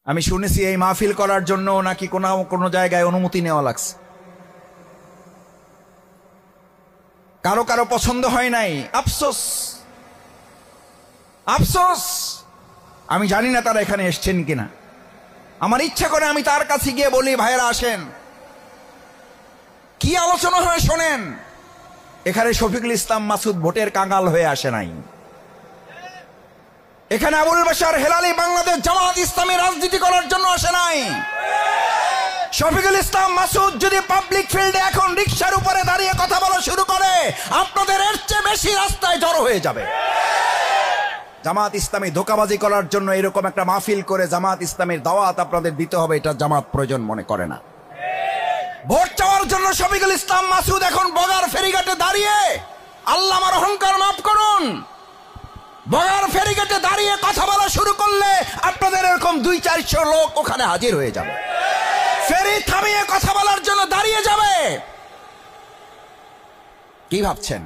আমি শুনেছি এই মাহফিল করার জন্য নাকি কোনো জায়গায় অনুমতি নেওয়া লাগছে। কারো কারো পছন্দ হয় নাই, আফসোস আফসোস। আমি জানি না তারা এখানে এসছেন কিনা। আমার ইচ্ছা করে আমি তার কাছে গিয়ে বলি, ভাইয়েরা আসেন, কি আলোচনা হয় শোনেন। এখানে শফিকুল ইসলাম মাসুদ ভোটের কাঙাল হয়ে আসে নাই। এখানে আবুল বাশার হেলালি বাংলাদেশ জামাত ইসলামী রাজনীতি করার জন্য আসে নাই। শফিকুল ইসলাম মাসুদ যদি পাবলিক ফিল্ডে এখন রিকশার উপরে দাঁড়িয়ে কথা বলা শুরু করে, আপনাদের এর চেয়ে বেশি রাস্তায় জড়ো হয়ে যাবে। জামাত ইসলামী ধোঁকাবাজি করার জন্য এরকম একটা মাহফিল করে জামাত ইসলামীর দাওয়াত আপনাদের দিতে হবে, এটা জামাত প্রয়োজন মনে করে না। ভোট চাওয়ার জন্য শফিকুল ইসলাম মাসুদ এখন বগার ফেরিঘাটে দাঁড়িয়ে, আল্লাহ আমার অহংকার মাফ করুন, বগার ফেরিঘাটে দাঁড়িয়ে কথা বলা শুরু করলে আপনাদের এরকম 200-400 লোক ওখানে হাজির হয়ে যাবে, ফেরি থামিয়ে কথা বলার জন্য দাঁড়িয়ে যাবে। কি ভাবছেন?